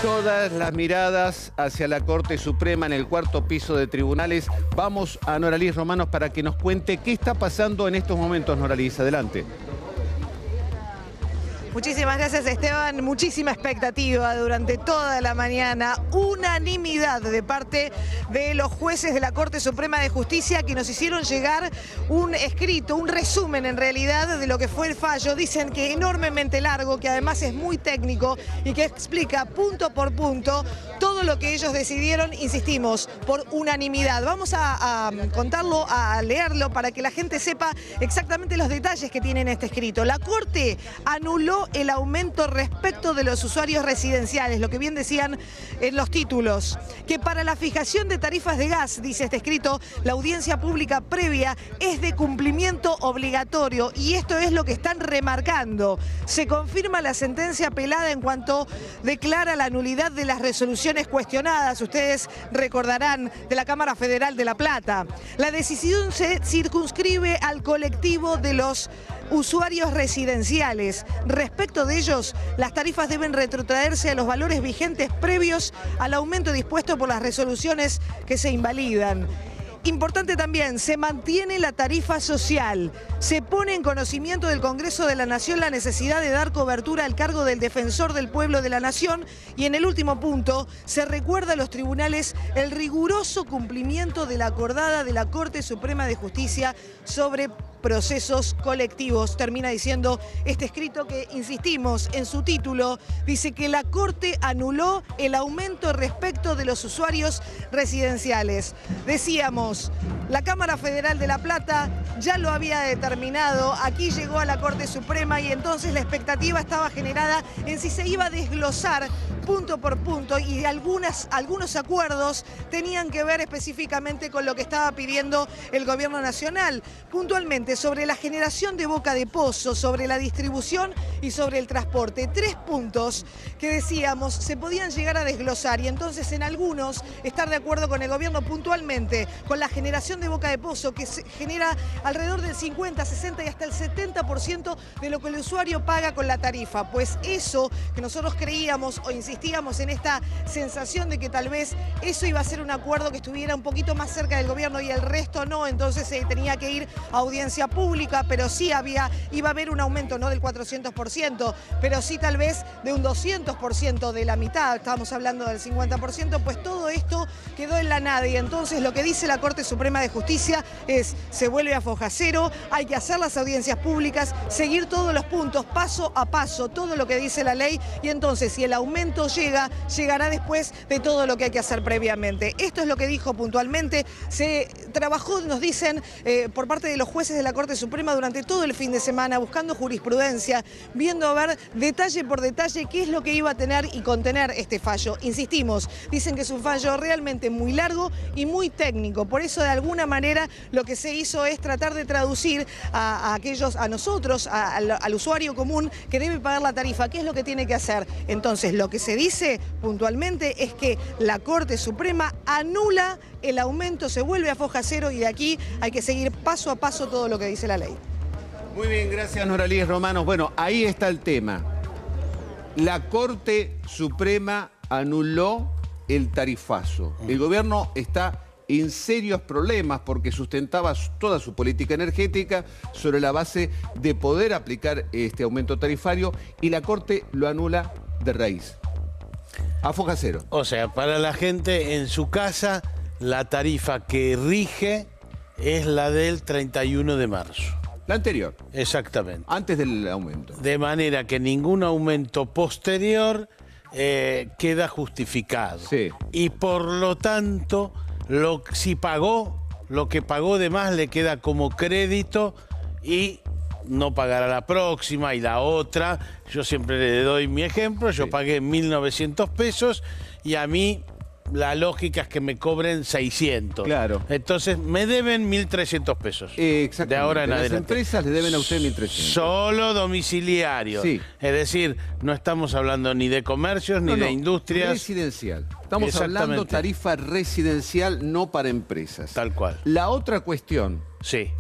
Todas las miradas hacia la Corte Suprema en el cuarto piso de tribunales. Vamos a Noralís Romanos para que nos cuente qué está pasando en estos momentos. Noralís, adelante. Muchísimas gracias, Esteban. Muchísima expectativa durante toda la mañana. Unanimidad de parte de los jueces de la Corte Suprema de Justicia que nos hicieron llegar un escrito, un resumen en realidad de lo que fue el fallo. Dicen que enormemente largo, que además es muy técnico y que explica punto por punto todo lo que ellos decidieron, insistimos, por unanimidad. Vamos a contarlo, a leerlo para que la gente sepa exactamente los detalles que tiene en este escrito. La Corte anuló el aumento respecto de los usuarios residenciales, lo que bien decían en los títulos, que para la fijación de tarifas de gas, dice este escrito, la audiencia pública previa es de cumplimiento obligatorio y esto es lo que están remarcando. Se confirma la sentencia apelada en cuanto declara la nulidad de las resoluciones cuestionadas, ustedes recordarán, de la Cámara Federal de La Plata. La decisión se circunscribe al colectivo de los usuarios residenciales. Respecto de ellos, las tarifas deben retrotraerse a los valores vigentes previos al aumento dispuesto por las resoluciones que se invalidan. Importante también, se mantiene la tarifa social. Se pone en conocimiento del Congreso de la Nación la necesidad de dar cobertura al cargo del defensor del pueblo de la Nación. Y en el último punto, se recuerda a los tribunales el riguroso cumplimiento de la acordada de la Corte Suprema de Justicia sobre procesos colectivos. Termina diciendo este escrito que, insistimos, en su título dice que la Corte anuló el aumento respecto de los usuarios residenciales. Decíamos, la Cámara Federal de La Plata ya lo había determinado, aquí llegó a la Corte Suprema y entonces la expectativa estaba generada en si se iba a desglosar punto por punto y algunos acuerdos tenían que ver específicamente con lo que estaba pidiendo el Gobierno Nacional, puntualmente sobre la generación de boca de pozo, sobre la distribución y sobre el transporte. 3 puntos que decíamos se podían llegar a desglosar y entonces en algunos estar de acuerdo con el Gobierno puntualmente, con la generación de boca de pozo que se genera alrededor del 50, 60 y hasta el 70% de lo que el usuario paga con la tarifa. Pues eso que nosotros creíamos o insistíamos en esta sensación de que tal vez eso iba a ser un acuerdo que estuviera un poquito más cerca del Gobierno y el resto no, entonces se tenía que ir a audiencia pública, pero sí iba a haber un aumento, no del 400%, pero sí tal vez de un 200%, de la mitad, estábamos hablando del 50%, pues todo esto quedó en la nada y entonces lo que dice la Corte Suprema de Justicia es, se vuelve a foja cero, hay que hacer las audiencias públicas, seguir todos los puntos, paso a paso, todo lo que dice la ley y entonces si el aumento llegará después de todo lo que hay que hacer previamente. Esto es lo que dijo puntualmente, se trabajó, nos dicen, por parte de los jueces de la Corte Suprema durante todo el fin de semana, buscando jurisprudencia, viendo a ver detalle por detalle qué es lo que iba a tener y contener este fallo. Insistimos, dicen que es un fallo realmente muy largo y muy técnico, por eso de alguna manera lo que se hizo es tratar de traducir a nosotros, al usuario común que debe pagar la tarifa, qué es lo que tiene que hacer. Entonces, lo que se dice puntualmente es que la Corte Suprema anula el aumento, se vuelve a foja cero y de aquí hay que seguir paso a paso todo lo que dice la ley. Muy bien, gracias Noralís Romanos. Bueno, ahí está el tema. La Corte Suprema anuló el tarifazo. El gobierno está en serios problemas porque sustentaba toda su política energética sobre la base de poder aplicar este aumento tarifario y la Corte lo anula de raíz. A foja cero. O sea, para la gente en su casa, la tarifa que rige es la del 31 de marzo. La anterior. Exactamente. Antes del aumento. De manera que ningún aumento posterior queda justificado. Sí. Y por lo tanto, si pagó, lo que pagó de más le queda como crédito y no pagará la próxima y la otra. Yo siempre le doy mi ejemplo, yo pagué 1.900 pesos y a mí la lógica es que me cobren 600. Claro. Entonces me deben 1.300 pesos. Exactamente. De ahora en adelante. Las empresas le deben a usted 1.300. Solo domiciliario. Sí. Es decir, no estamos hablando ni de comercios ni de industrias. Residencial. Estamos hablando tarifa residencial, no para empresas. Tal cual. La otra cuestión. Sí.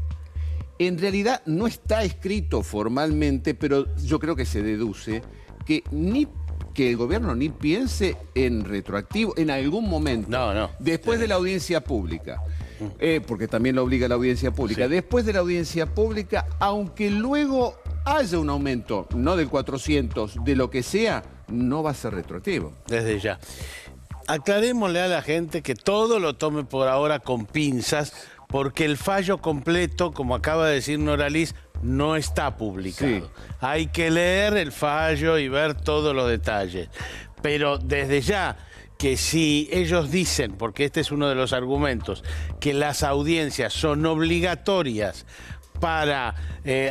En realidad no está escrito formalmente, pero yo creo que se deduce que ni que el gobierno ni piense en retroactivo en algún momento. No. Después de la audiencia pública. Porque también lo obliga la audiencia pública. Sí. Después de la audiencia pública, aunque luego haya un aumento, no del 400, de lo que sea, no va a ser retroactivo. Desde ya. Aclarémosle a la gente que todo lo tome por ahora con pinzas, porque el fallo completo, como acaba de decir Noraliz, no está publicado. Sí. Hay que leer el fallo y ver todos los detalles. Pero desde ya, que si ellos dicen, porque este es uno de los argumentos, que las audiencias son obligatorias para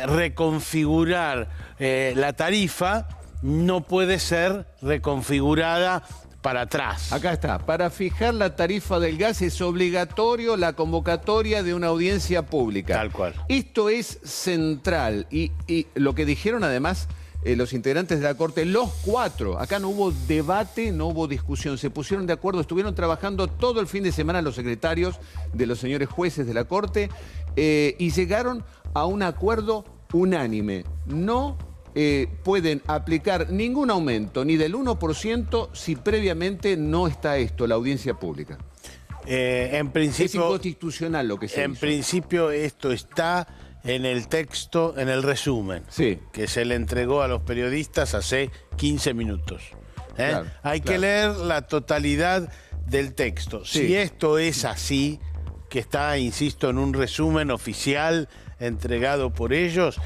reconfigurar la tarifa, no puede ser reconfigurada para atrás. Acá está. Para fijar la tarifa del gas es obligatorio la convocatoria de una audiencia pública. Tal cual. Esto es central. Y lo que dijeron además los integrantes de la Corte, los 4, acá no hubo debate, no hubo discusión, se pusieron de acuerdo, estuvieron trabajando todo el fin de semana los secretarios de los señores jueces de la Corte y llegaron a un acuerdo unánime. No pueden aplicar ningún aumento, ni del 1%, si previamente no está esto, la audiencia pública. En principio, es inconstitucional lo que se En hizo. principio esto está en el texto, en el resumen, Sí. que se le entregó a los periodistas hace 15 minutos. Claro, Hay claro. que leer la totalidad del texto. Sí. Si esto es así, que está, insisto, en un resumen oficial entregado por ellos,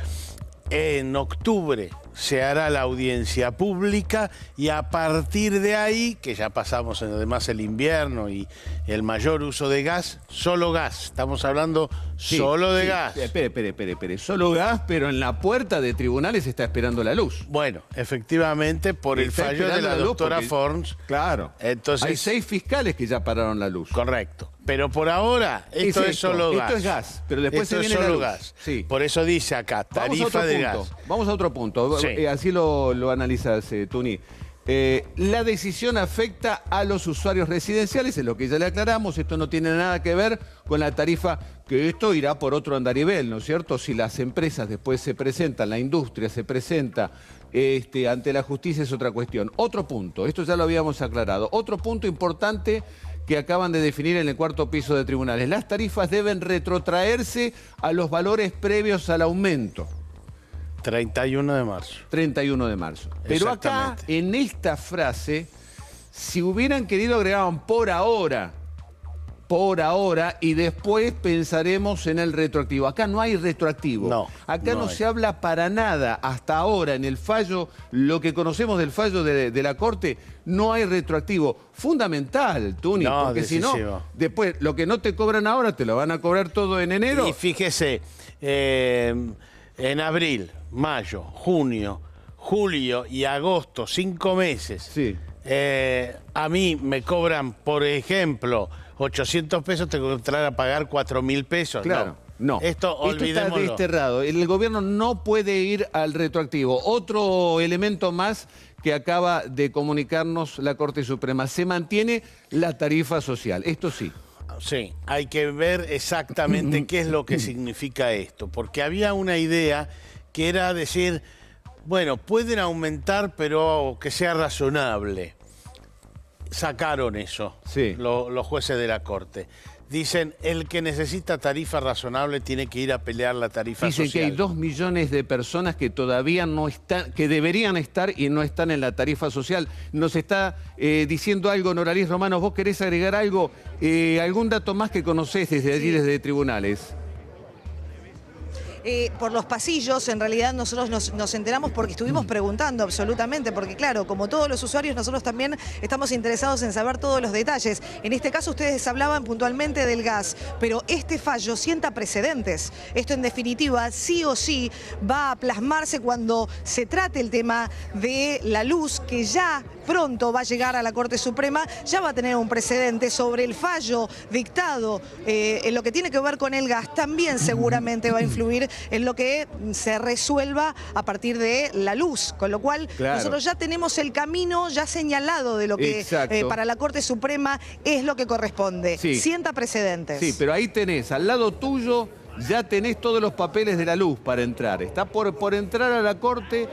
en octubre se hará la audiencia pública y a partir de ahí, que ya pasamos además el invierno y el mayor uso de gas, solo gas, estamos hablando Sí, solo de sí. gas. Espere. Solo gas, pero en la puerta de tribunales está esperando la luz. Bueno, efectivamente, por el Está fallo de esperando la luz doctora porque- Forns. Claro. Entonces, Hay 6 fiscales que ya pararon la luz. correcto. Pero por ahora, esto es solo gas. Esto es gas, pero después Esto se es viene la solo luz. gas. Sí. Por eso dice acá, tarifa de gas. Vamos a otro punto. Sí. Así lo analizas, Tuni. La decisión afecta a los usuarios residenciales, es lo que ya le aclaramos. Esto no tiene nada que ver con la tarifa, que esto irá por otro andarivel, ¿no es cierto? Si las empresas después se presentan, la industria se presenta ante la justicia, es otra cuestión. Otro punto, esto ya lo habíamos aclarado. Otro punto importante que acaban de definir en el 4º piso de tribunales. Las tarifas deben retrotraerse a los valores previos al aumento. 31 de marzo. 31 de marzo. Pero acá, Exactamente. en esta frase, si hubieran querido agregaban por ahora, y después pensaremos en el retroactivo. Acá no hay retroactivo. No, Acá no no hay. se habla para nada. Hasta ahora, en el fallo, lo que conocemos del fallo de la Corte, no hay retroactivo. Fundamental, Tuni, No, porque si decisivo. no, después lo que no te cobran ahora, te lo van a cobrar todo en enero. Y fíjese, en abril, mayo, junio, julio y agosto, 5 meses. Sí. A mí me cobran, por ejemplo, 800 pesos, tengo que entrar a pagar 4.000 pesos. Claro, no. Esto está olvidémoslo. desterrado. El gobierno no puede ir al retroactivo. Otro elemento más que acaba de comunicarnos la Corte Suprema. Se mantiene la tarifa social. Esto sí. Sí, hay que ver exactamente qué es lo que significa esto, porque había una idea que era decir, bueno, pueden aumentar, pero que sea razonable. Sacaron eso, Sí. los jueces de la Corte. Dicen, el que necesita tarifa razonable tiene que ir a pelear la tarifa Dicen social. que hay 2 millones de personas que todavía no están, que deberían estar y no están en la tarifa social. Nos está diciendo algo, Noraliz Romanos. ¿Vos querés agregar algo? ¿Algún dato más que conocés desde allí, desde tribunales? Por los pasillos, en realidad nosotros nos enteramos porque estuvimos preguntando absolutamente, porque claro, como todos los usuarios, nosotros también estamos interesados en saber todos los detalles. En este caso ustedes hablaban puntualmente del gas, pero este fallo sienta precedentes. Esto en definitiva sí o sí va a plasmarse cuando se trate el tema de la luz, que ya pronto va a llegar a la Corte Suprema, ya va a tener un precedente sobre el fallo dictado en lo que tiene que ver con el gas, también seguramente va a influir en lo que se resuelva a partir de la luz, con lo cual Claro. nosotros ya tenemos el camino ya señalado de lo que Exacto. para la Corte Suprema es lo que corresponde. Sí. Sienta precedentes. Sí, pero ahí tenés al lado tuyo ya tenés todos los papeles de la luz para entrar. Está por entrar a la Corte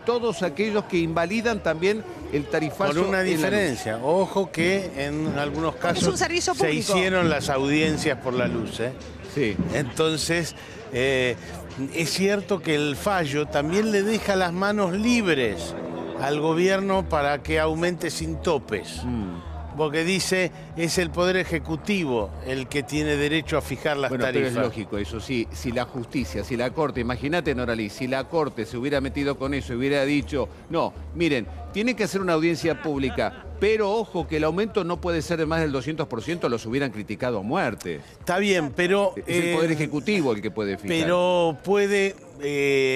todos aquellos que invalidan también el tarifazo. Con una diferencia. Ojo que en algunos casos es un servicio se público. hicieron las audiencias por la luz. Sí. Entonces, es cierto que el fallo también le deja las manos libres al gobierno para que aumente sin topes. Porque dice, es el Poder Ejecutivo el que tiene derecho a fijar las tarifas. Pero es lógico eso, sí. Si la justicia, si la Corte, imagínate, Noralí, si la Corte se hubiera metido con eso y hubiera dicho, no, miren, tienen que hacer una audiencia pública, pero ojo que el aumento no puede ser de más del 200%, los hubieran criticado a muerte. Está bien, pero... Es el Poder Ejecutivo el que puede fijar. Pero puede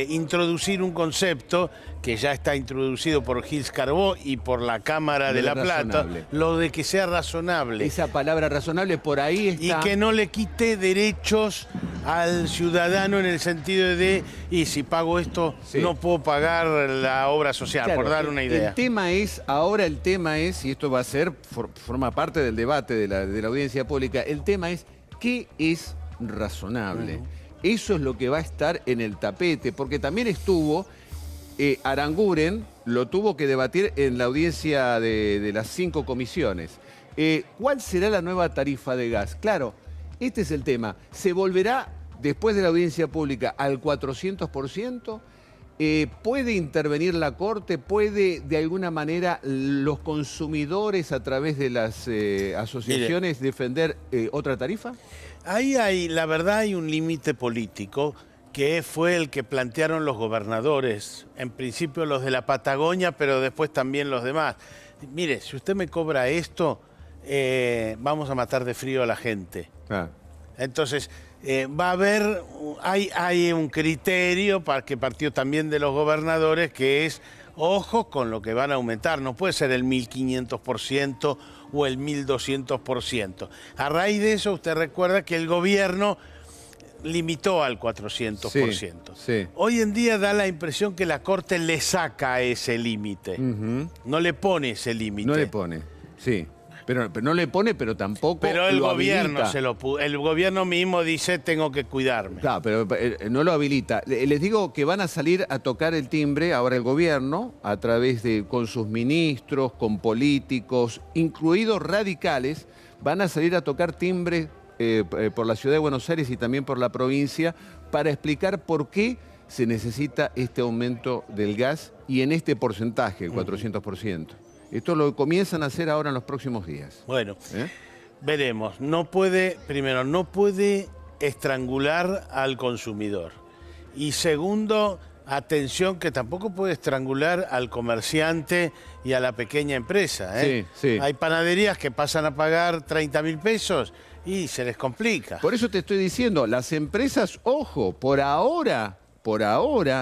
introducir un concepto que ya está introducido por Gils Carbó y por la Cámara de La Plata, lo de que sea razonable. Esa palabra razonable por ahí está. Y que no le quite derechos al ciudadano en el sentido de, y si pago esto, no puedo pagar la obra social, claro, por dar una idea. Ahora el tema es, y esto va a ser, forma parte del debate de la audiencia pública, el tema es, ¿qué es razonable? Eso es lo que va a estar en el tapete, porque también estuvo, Aranguren lo tuvo que debatir en la audiencia de las 5 comisiones. ¿Cuál será la nueva tarifa de gas? Claro, este es el tema. ¿Se volverá, después de la audiencia pública, al 400%? ¿Puede intervenir la Corte? ¿Puede, de alguna manera, los consumidores, a través de las asociaciones, defender otra tarifa? Ahí la verdad hay un límite político que fue el que plantearon los gobernadores, en principio los de la Patagonia, pero después también los demás. Mire, si usted me cobra esto, vamos a matar de frío a la gente. Entonces, va a haber, hay un criterio que partió también de los gobernadores, que es, ojo con lo que van a aumentar, no puede ser el 1500% o el 1200%. A raíz de eso, usted recuerda que el gobierno limitó al 400%. Sí. Hoy en día da la impresión que la Corte le saca ese límite. No le pone ese límite. No le pone, sí. Pero no le pone, pero tampoco Pero el lo gobierno habilita. el gobierno mismo dice, tengo que cuidarme. Claro, pero no lo habilita. Les digo que van a salir a tocar el timbre ahora el gobierno, a través con sus ministros, con políticos, incluidos radicales, van a salir a tocar timbre por la ciudad de Buenos Aires y también por la provincia, para explicar por qué se necesita este aumento del gas y en este porcentaje, el 400%. Esto lo comienzan a hacer ahora en los próximos días. Bueno, veremos. Primero, no puede estrangular al consumidor. Y segundo, atención, que tampoco puede estrangular al comerciante y a la pequeña empresa. Sí. Hay panaderías que pasan a pagar 30.000 pesos y se les complica. Por eso te estoy diciendo, las empresas, ojo, por ahora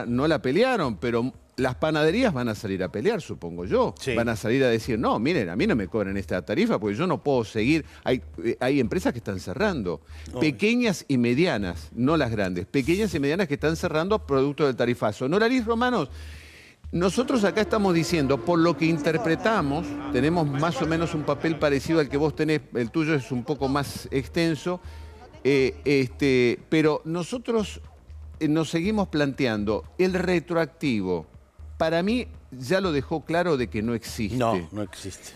no la pelearon, pero las panaderías van a salir a pelear, supongo yo. Sí. Van a salir a decir, no, miren, a mí no me cobran esta tarifa porque yo no puedo seguir. Hay empresas que están cerrando, pequeñas y medianas, no las grandes, pequeñas y medianas que están cerrando producto del tarifazo. Noralí Romanos, nosotros acá estamos diciendo, por lo que interpretamos, tenemos más o menos un papel parecido al que vos tenés, el tuyo es un poco más extenso, pero nosotros nos seguimos planteando el retroactivo. Para mí ya lo dejó claro de que no existe. No existe.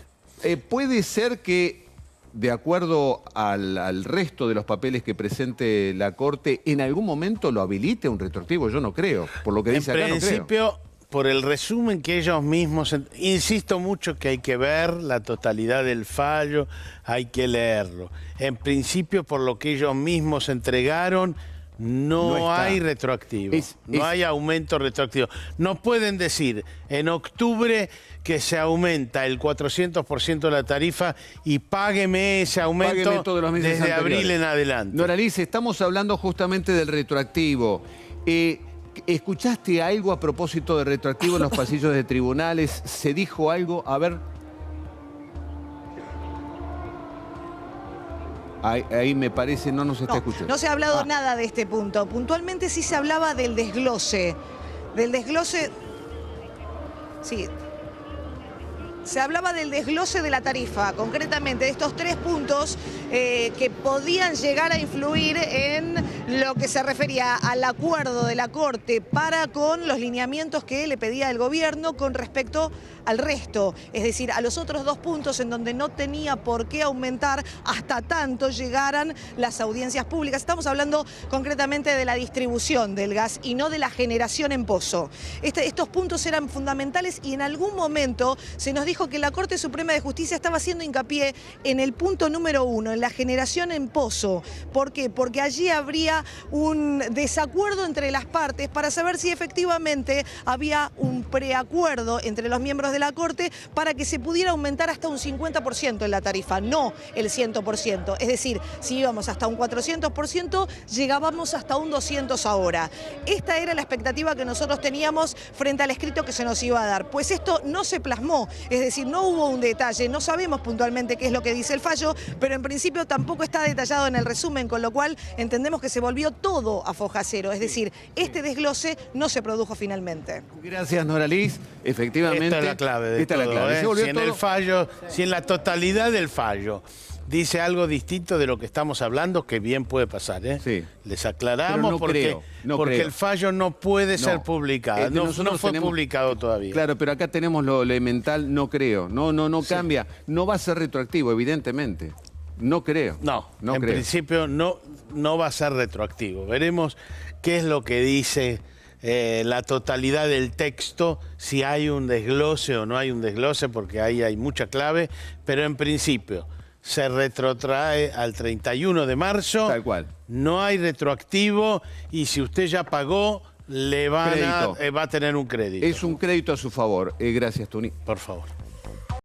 Puede ser que, de acuerdo al resto de los papeles que presente la Corte, en algún momento lo habilite un retroactivo. Yo no creo. Por lo que dice acá, no creo. En principio, por el resumen que ellos mismos... Insisto mucho que hay que ver la totalidad del fallo, hay que leerlo. En principio, por lo que ellos mismos entregaron... No hay retroactivo, no hay aumento retroactivo. No pueden decir en octubre que se aumenta el 400% de la tarifa y págueme ese aumento todos los meses desde anteriores. abril en adelante. Noralí, estamos hablando justamente del retroactivo. ¿Escuchaste algo a propósito de retroactivo en los pasillos de tribunales? ¿Se dijo algo? A ver... Ahí me parece no nos está escuchando. No se ha hablado nada de este punto. Puntualmente sí se hablaba del desglose. Del desglose... Sí. se hablaba del desglose de la tarifa, concretamente de estos 3 puntos que podían llegar a influir en lo que se refería al acuerdo de la Corte para con los lineamientos que le pedía el gobierno con respecto al resto, es decir, a los otros 2 puntos en donde no tenía por qué aumentar hasta tanto llegaran las audiencias públicas. Estamos hablando concretamente de la distribución del gas y no de la generación en pozo. Estos puntos eran fundamentales y en algún momento se nos dijo que la Corte Suprema de Justicia estaba haciendo hincapié en el punto número 1, en la generación en pozo. ¿Por qué? Porque allí habría un desacuerdo entre las partes para saber si efectivamente había un preacuerdo entre los miembros de la Corte para que se pudiera aumentar hasta un 50% en la tarifa, no el 100%. Es decir, si íbamos hasta un 400%, llegábamos hasta un 200% ahora. Esta era la expectativa que nosotros teníamos frente al escrito que se nos iba a dar. Pues esto no se plasmó, es decir, no hubo un detalle, no sabemos puntualmente qué es lo que dice el fallo, pero en principio tampoco está detallado en el resumen, con lo cual entendemos que se volvió todo a foja cero, es decir, este desglose no se produjo finalmente. Gracias, Noralis. Efectivamente. Esta es la clave de todo, la clave. Si en el fallo, si en la totalidad del fallo dice algo distinto de lo que estamos hablando, que bien puede pasar, ¿eh? Sí. Les aclaramos no porque el fallo no puede ser publicado, no fue publicado todavía. Claro, pero acá tenemos lo elemental, no creo. No cambia. No va a ser retroactivo, evidentemente. No creo. En principio no va a ser retroactivo. Veremos qué es lo que dice la totalidad del texto, si hay un desglose o no hay un desglose, porque ahí hay mucha clave, pero en principio se retrotrae al 31 de marzo. Tal cual. No hay retroactivo y si usted ya pagó, le va a tener un crédito. Es un crédito a su favor. Gracias, Tuni. Por favor.